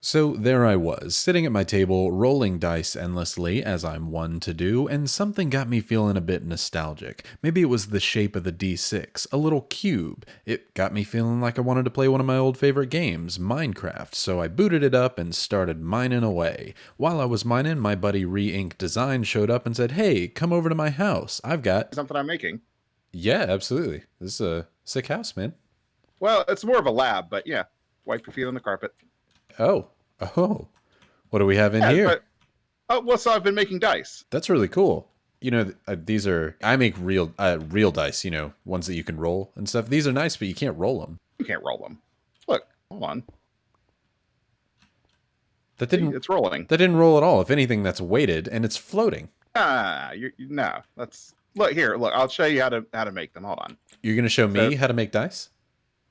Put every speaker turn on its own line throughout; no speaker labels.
So there I was, sitting at my table, rolling dice endlessly, as I'm one to do, and something got me feeling a bit nostalgic. Maybe it was the shape of the D6, a little cube. It got me feeling like I wanted to play one of my old favorite games, Minecraft, so I booted it up and started mining away. While I was mining, my buddy Reink Design showed up and said, "Hey, come over to my house. I've got..."
Something I'm making.
Yeah, absolutely. This is a sick house, man.
Well, it's more of a lab, but yeah. Wipe your feet on the carpet.
Oh. What do we have in here?
So I've been making dice.
That's really cool. You know, these are... I make real dice, you know, ones that you can roll and stuff. These are nice, but you can't roll them.
You can't roll them. Look, hold on.
That didn't...
It's rolling.
That didn't roll at all. If anything, that's weighted, and it's floating.
No. That's... Look, here, look. I'll show you how to make them. Hold on.
You're going to show me how to make dice?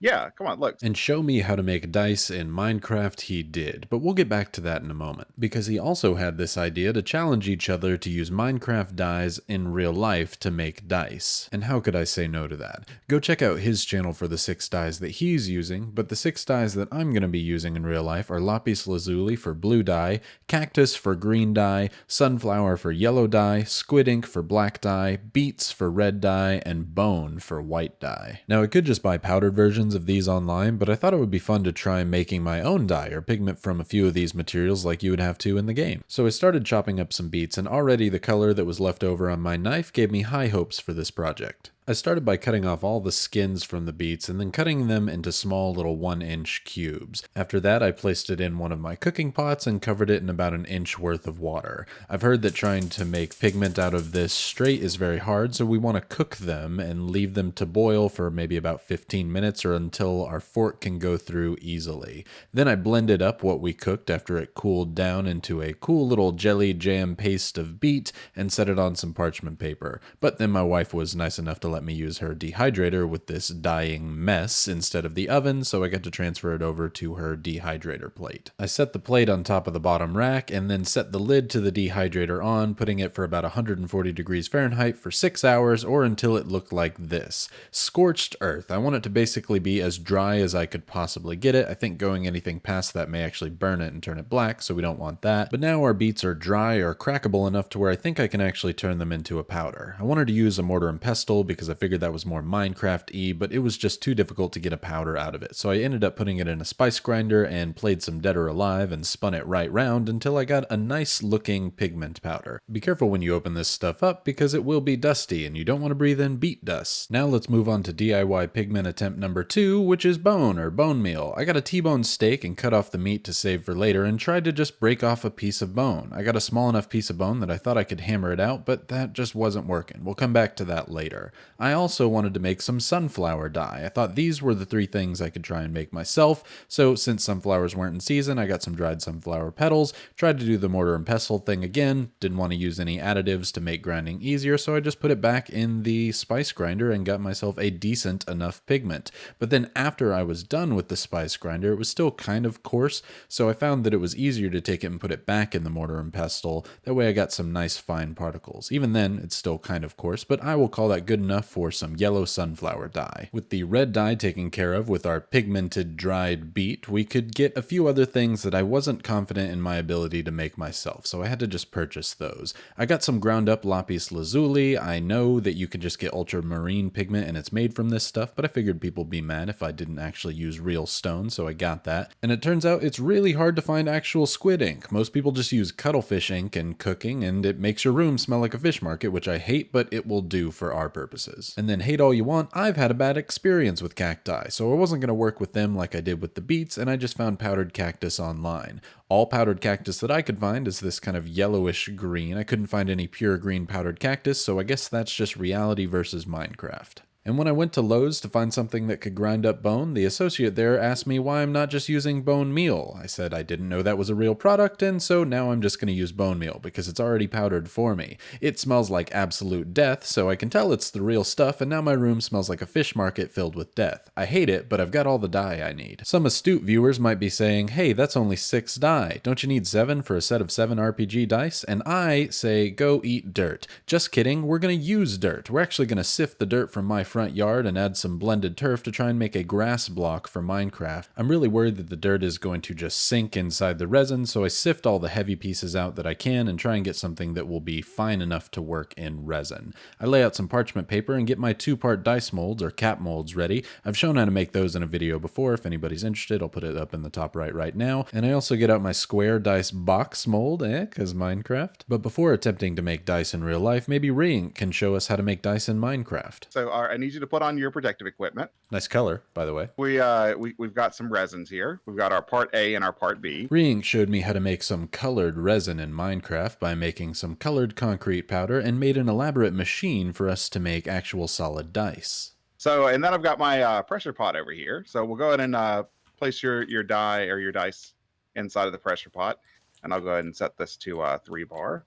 Yeah, come on, look.
And show me how to make dice in Minecraft he did, but we'll get back to that in a moment, because he also had this idea to challenge each other to use Minecraft dies in real life to make dice. And how could I say no to that? Go check out his channel for the 6 dies that he's using, but the 6 dies that I'm going to be using in real life are Lapis Lazuli for blue dye, Cactus for green dye, Sunflower for yellow dye, Squid Ink for black dye, Beets for red dye, and Bone for white dye. Now I could just buy powdered versions of these online, but I thought it would be fun to try making my own dye or pigment from a few of these materials like you would have to in the game. So I started chopping up some beets, and already the color that was left over on my knife gave me high hopes for this project. I started by cutting off all the skins from the beets and then cutting them into small little 1-inch cubes. After that, I placed it in one of my cooking pots and covered it in about an inch worth of water. I've heard that trying to make pigment out of this straight is very hard, so we want to cook them and leave them to boil for maybe about 15 minutes or until our fork can go through easily. Then I blended up what we cooked after it cooled down into a cool little jelly jam paste of beet and set it on some parchment paper. But then my wife was nice enough to let me use her dehydrator with this dyeing mess instead of the oven, so I got to transfer it over to her dehydrator plate. I set the plate on top of the bottom rack and then set the lid to the dehydrator on, putting it for about 140 degrees Fahrenheit for 6 hours or until it looked like this. Scorched earth. I want it to basically be as dry as I could possibly get it. I think going anything past that may actually burn it and turn it black, so we don't want that. But now our beets are dry or crackable enough to where I think I can actually turn them into a powder. I wanted to use a mortar and pestle because I figured that was more Minecraft-y, but it was just too difficult to get a powder out of it. So I ended up putting it in a spice grinder and played some Dead or Alive and spun it right round until I got a nice looking pigment powder. Be careful when you open this stuff up because it will be dusty and you don't want to breathe in beet dust. Now let's move on to DIY pigment attempt number 2, which is bone or bone meal. I got a T-bone steak and cut off the meat to save for later and tried to just break off a piece of bone. I got a small enough piece of bone that I thought I could hammer it out, but that just wasn't working. We'll come back to that later. I also wanted to make some sunflower dye. I thought these were the 3 things I could try and make myself, so since sunflowers weren't in season, I got some dried sunflower petals, tried to do the mortar and pestle thing again, didn't want to use any additives to make grinding easier, so I just put it back in the spice grinder and got myself a decent enough pigment. But then after I was done with the spice grinder, it was still kind of coarse, so I found that it was easier to take it and put it back in the mortar and pestle. That way I got some nice fine particles. Even then, it's still kind of coarse, but I will call that good enough for some yellow sunflower dye. With the red dye taken care of with our pigmented dried beet, we could get a few other things that I wasn't confident in my ability to make myself, so I had to just purchase those. I got some ground up Lapis Lazuli. I know that you can just get ultramarine pigment and it's made from this stuff, but I figured people would be mad if I didn't actually use real stone, so I got that. And it turns out it's really hard to find actual squid ink. Most people just use cuttlefish ink in cooking, and it makes your room smell like a fish market, which I hate, but it will do for our purposes. And then hate all you want, I've had a bad experience with cacti, so I wasn't going to work with them like I did with the beets, and I just found powdered cactus online. All powdered cactus that I could find is this kind of yellowish green. I couldn't find any pure green powdered cactus, so I guess that's just reality versus Minecraft. And when I went to Lowe's to find something that could grind up bone, the associate there asked me why I'm not just using bone meal. I said I didn't know that was a real product, and so now I'm just going to use bone meal because it's already powdered for me. It smells like absolute death, so I can tell it's the real stuff, and now my room smells like a fish market filled with death. I hate it, but I've got all the dye I need. Some astute viewers might be saying, hey, that's only 6 dye. Don't you need 7 for a set of 7 RPG dice? And I say, go eat dirt. Just kidding, we're going to use dirt. We're actually going to sift the dirt from my front front yard and add some blended turf to try and make a grass block for Minecraft. I'm really worried that the dirt is going to just sink inside the resin, so I sift all the heavy pieces out that I can and try and get something that will be fine enough to work in resin. I lay out some parchment paper and get my 2-part dice molds or cap molds ready. I've shown how to make those in a video before. If anybody's interested, I'll put it up in the top right now. And I also get out my square dice box mold, cause Minecraft. But before attempting to make dice in real life, maybe Reink can show us how to make dice in Minecraft.
So I need you to put on your protective equipment.
Nice color, by the way.
We've got some resins here. We've got our part A and our part B.
Reink showed me how to make some colored resin in Minecraft by making some colored concrete powder and made an elaborate machine for us to make actual solid dice.
So, and then I've got my pressure pot over here. So we'll go ahead and place your die or your dice inside of the pressure pot. And I'll go ahead and set this to 3 bar.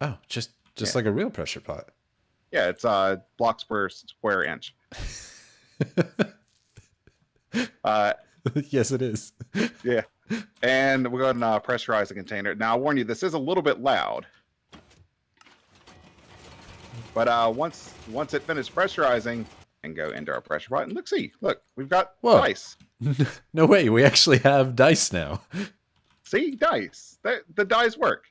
Oh, just like a real pressure pot.
Yeah, it's blocks per square inch.
Yes, it is.
Yeah. And we'll go ahead and pressurize the container. Now, I warn you, this is a little bit loud. But once it finished pressurizing, and go into our pressure pot, and look, we've got dice.
No way, we actually have dice now.
See, dice. The dice work.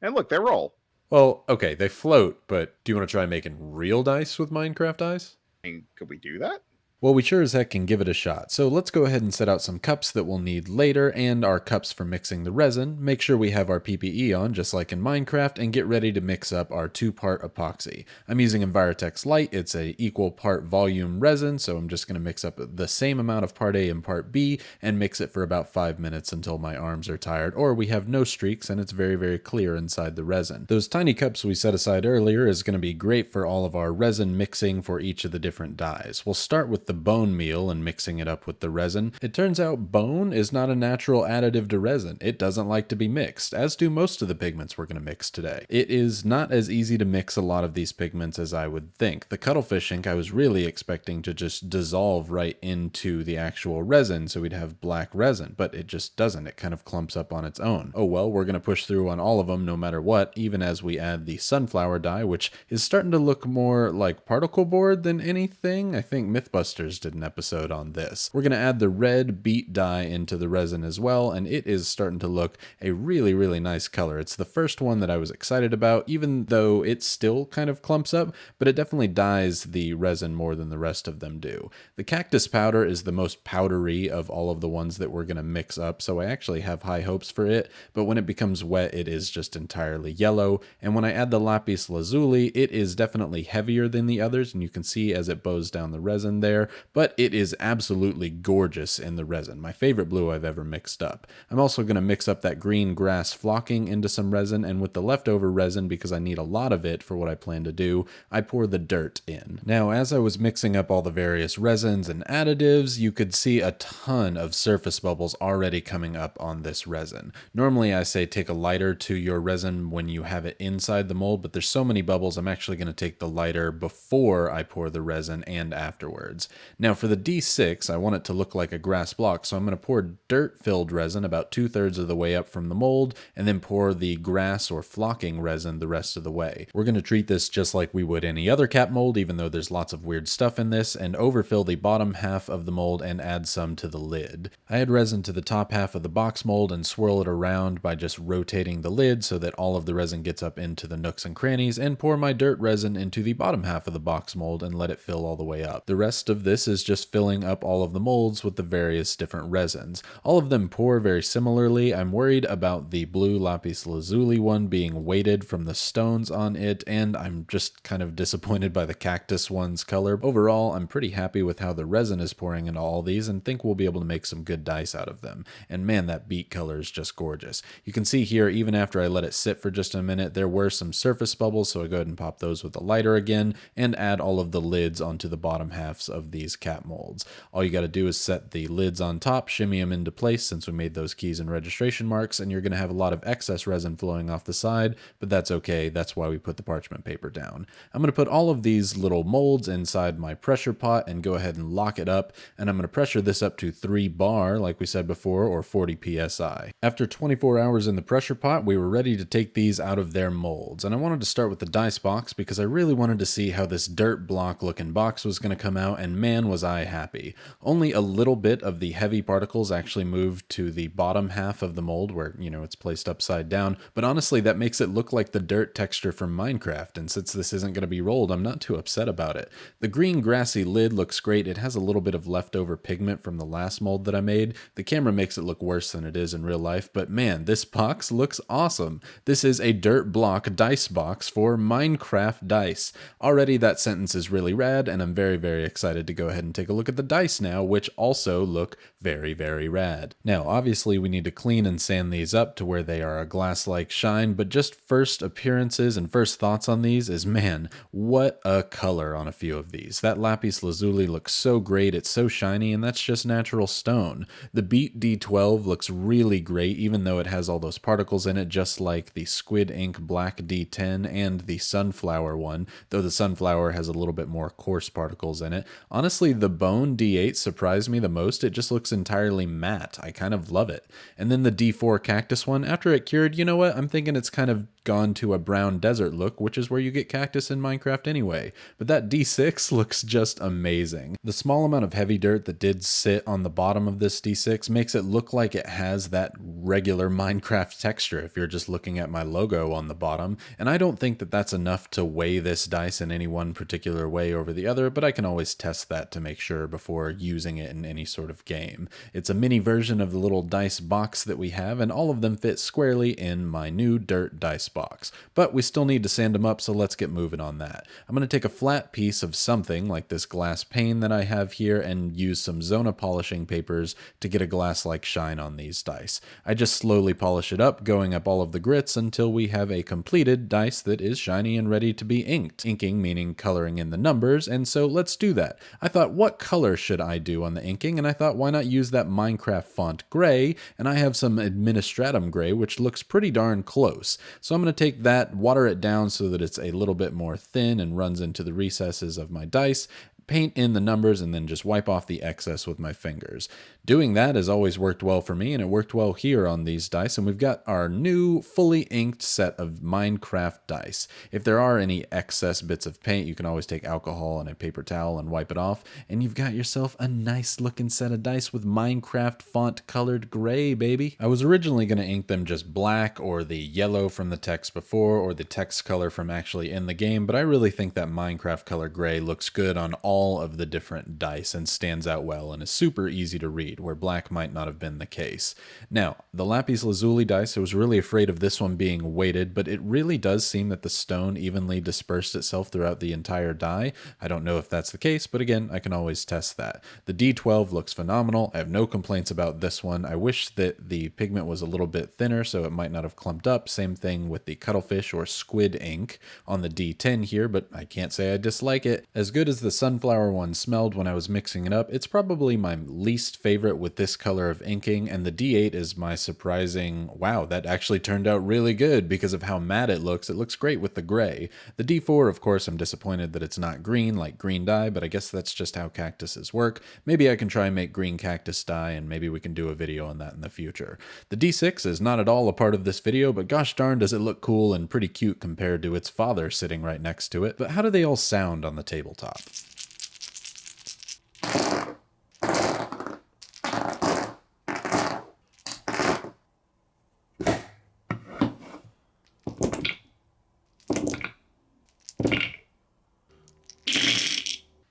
And look, they roll.
Well, okay, they float, but do you want to try making real dice with Minecraft dice?
And could we do that?
Well, we sure as heck can give it a shot. So let's go ahead and set out some cups that we'll need later and our cups for mixing the resin. Make sure we have our PPE on, just like in Minecraft, and get ready to mix up our 2-part epoxy. I'm using Envirotex Light. It's a equal part volume resin, so I'm just going to mix up the same amount of part A and part B and mix it for about 5 minutes until my arms are tired, or we have no streaks and it's very, very clear inside the resin. Those tiny cups we set aside earlier is going to be great for all of our resin mixing for each of the different dyes. We'll start with the bone meal and mixing it up with the resin. It turns out bone is not a natural additive to resin. It doesn't like to be mixed, as do most of the pigments we're going to mix today. It is not as easy to mix a lot of these pigments as I would think. The cuttlefish ink I was really expecting to just dissolve right into the actual resin so we'd have black resin, but it just doesn't. It kind of clumps up on its own. Oh well, we're going to push through on all of them no matter what, even as we add the sunflower dye, which is starting to look more like particle board than anything. I think Mythbusters did an episode on this. We're going to add the red beet dye into the resin as well, and it is starting to look a really, really nice color. It's the first one that I was excited about, even though it still kind of clumps up, but it definitely dyes the resin more than the rest of them do. The Cactus Powder is the most powdery of all of the ones that we're going to mix up, so I actually have high hopes for it, but when it becomes wet, it is just entirely yellow, and when I add the Lapis Lazuli, it is definitely heavier than the others, and you can see as it bows down the resin there, but it is absolutely gorgeous in the resin. My favorite blue I've ever mixed up. I'm also going to mix up that green grass flocking into some resin, and with the leftover resin, because I need a lot of it for what I plan to do, I pour the dirt in. Now, as I was mixing up all the various resins and additives, you could see a ton of surface bubbles already coming up on this resin. Normally I say take a lighter to your resin when you have it inside the mold, but there's so many bubbles, I'm actually going to take the lighter before I pour the resin and afterwards. Now for the D6, I want it to look like a grass block, so I'm going to pour dirt-filled resin about 2/3 of the way up from the mold, and then pour the grass or flocking resin the rest of the way. We're going to treat this just like we would any other cap mold, even though there's lots of weird stuff in this, and overfill the bottom half of the mold and add some to the lid. I add resin to the top half of the box mold and swirl it around by just rotating the lid so that all of the resin gets up into the nooks and crannies, and pour my dirt resin into the bottom half of the box mold and let it fill all the way up. The rest of this is just filling up all of the molds with the various different resins. All of them pour very similarly. I'm worried about the blue Lapis Lazuli one being weighted from the stones on it, and I'm just kind of disappointed by the cactus one's color. Overall, I'm pretty happy with how the resin is pouring into all these and think we'll be able to make some good dice out of them. And man, that beet color is just gorgeous. You can see here, even after I let it sit for just a minute, there were some surface bubbles, so I go ahead and pop those with the lighter again and add all of the lids onto the bottom halves of these cap molds. All you got to do is set the lids on top, shimmy them into place since we made those keys and registration marks, and you're going to have a lot of excess resin flowing off the side, but that's okay. That's why we put the parchment paper down. I'm going to put all of these little molds inside my pressure pot and go ahead and lock it up, and I'm going to pressure this up to 3 bar, like we said before, or 40 psi. After 24 hours in the pressure pot, we were ready to take these out of their molds, and I wanted to start with the dice box because I really wanted to see how this dirt block looking box was going to come out, and man was I happy. Only a little bit of the heavy particles actually moved to the bottom half of the mold where, you know, it's placed upside down, but honestly that makes it look like the dirt texture from Minecraft, and since this isn't going to be rolled, I'm not too upset about it. The green grassy lid looks great. It has a little bit of leftover pigment from the last mold that I made. The camera makes it look worse than it is in real life, but man, this box looks awesome. This is a dirt block dice box for Minecraft dice. Already that sentence is really rad, and I'm very, very excited to go ahead and take a look at the dice now, which also look very, very rad. Now, obviously we need to clean and sand these up to where they are a glass-like shine, but just first appearances and first thoughts on these is, man, what a color on a few of these. That Lapis Lazuli looks so great, it's so shiny, and that's just natural stone. The Beat D12 looks really great, even though it has all those particles in it, just like the Squid Ink Black D10 and the Sunflower one, though the Sunflower has a little bit more coarse particles in it. Honestly, the Bone D8 surprised me the most. It just looks entirely matte. I kind of love it. And then the D4 Cactus one, after it cured, you know what? I'm thinking it's kind of gone to a brown desert look, which is where you get cactus in Minecraft anyway. But that D6 looks just amazing. The small amount of heavy dirt that did sit on the bottom of this D6 makes it look like it has that regular Minecraft texture if you're just looking at my logo on the bottom. And I don't think that that's enough to weigh this dice in any one particular way over the other, but I can always test that to make sure before using it in any sort of game. It's a mini version of the little dice box that we have, and all of them fit squarely in my new dirt dice box. But we still need to sand them up, so let's get moving on that. I'm going to take a flat piece of something like this glass pane that I have here and use some Zona polishing papers to get a glass-like shine on these dice. I just slowly polish it up, going up all of the grits until we have a completed dice that is shiny and ready to be inked. Inking meaning coloring in the numbers, and so let's do that. I thought, what color should I do on the inking? And I thought, why not use that Minecraft font gray? And I have some Administratum gray, which looks pretty darn close. So I'm going to take that, water it down so that it's a little bit more thin and runs into the recesses of my dice, paint in the numbers, and then just wipe off the excess with my fingers. Doing that has always worked well for me, and it worked well here on these dice, and we've got our new fully inked set of Minecraft dice. If there are any excess bits of paint, you can always take alcohol and a paper towel and wipe it off, and you've got yourself a nice looking set of dice with Minecraft font colored gray, baby. I was originally going to ink them just black or the yellow from the text before or the text color from actually in the game, but I really think that Minecraft color gray looks good on all of the different dice and stands out well and is super easy to read, where black might not have been the case. Now, the Lapis Lazuli dice, I was really afraid of this one being weighted, but it really does seem that the stone evenly dispersed itself throughout the entire die. I don't know if that's the case, but again, I can always test that. The D12 looks phenomenal. I have no complaints about this one. I wish that the pigment was a little bit thinner so it might not have clumped up. Same thing with the cuttlefish or squid ink on the D10 here, but I can't say I dislike it. As good as the sunflower one smelled when I was mixing it up, it's probably my least favorite with this color of inking, and the D8 is my surprising, wow, that actually turned out really good because of how matte it looks. It looks great with the gray. The D4, of course, I'm disappointed that it's not green like green dye, but I guess that's just how cactuses work. Maybe I can try and make green cactus dye, and maybe we can do a video on that in the future. The D6 is not at all a part of this video, but gosh darn does it look cool and pretty cute compared to its father sitting right next to it. But how do they all sound on the tabletop?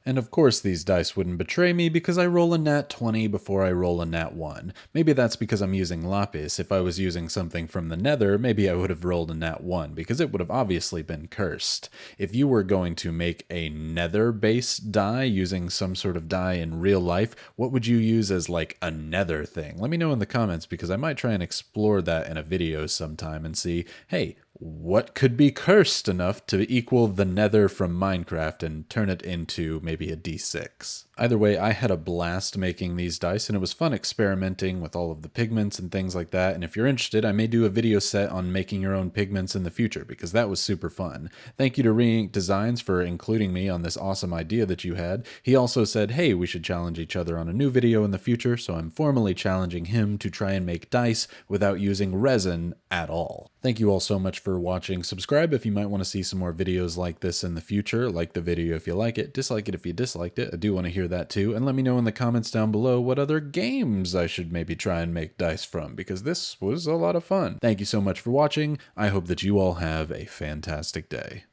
And of course these dice wouldn't betray me because I roll a nat 20 before I roll a nat 1. Maybe that's because I'm using Lapis. If I was using something from the Nether, maybe I would have rolled a nat 1 because it would have obviously been cursed. If you were going to make a Nether-based die using some sort of die in real life, what would you use as like a Nether thing? Let me know in the comments because I might try and explore that in a video sometime and see, hey, what could be cursed enough to equal the Nether from Minecraft and turn it into maybe a D6? Either way, I had a blast making these dice, and it was fun experimenting with all of the pigments and things like that. And if you're interested, I may do a video set on making your own pigments in the future, because that was super fun. Thank you to Reink Designs for including me on this awesome idea that you had. He also said, hey, we should challenge each other on a new video in the future, so I'm formally challenging him to try and make dice without using resin at all. Thank you all so much for watching. Subscribe if you might want to see some more videos like this in the future. Like the video if you like it, dislike it if you disliked it. I do want to hear that too, and let me know in the comments down below what other games I should maybe try and make dice from, because this was a lot of fun. Thank you so much for watching. I hope that you all have a fantastic day.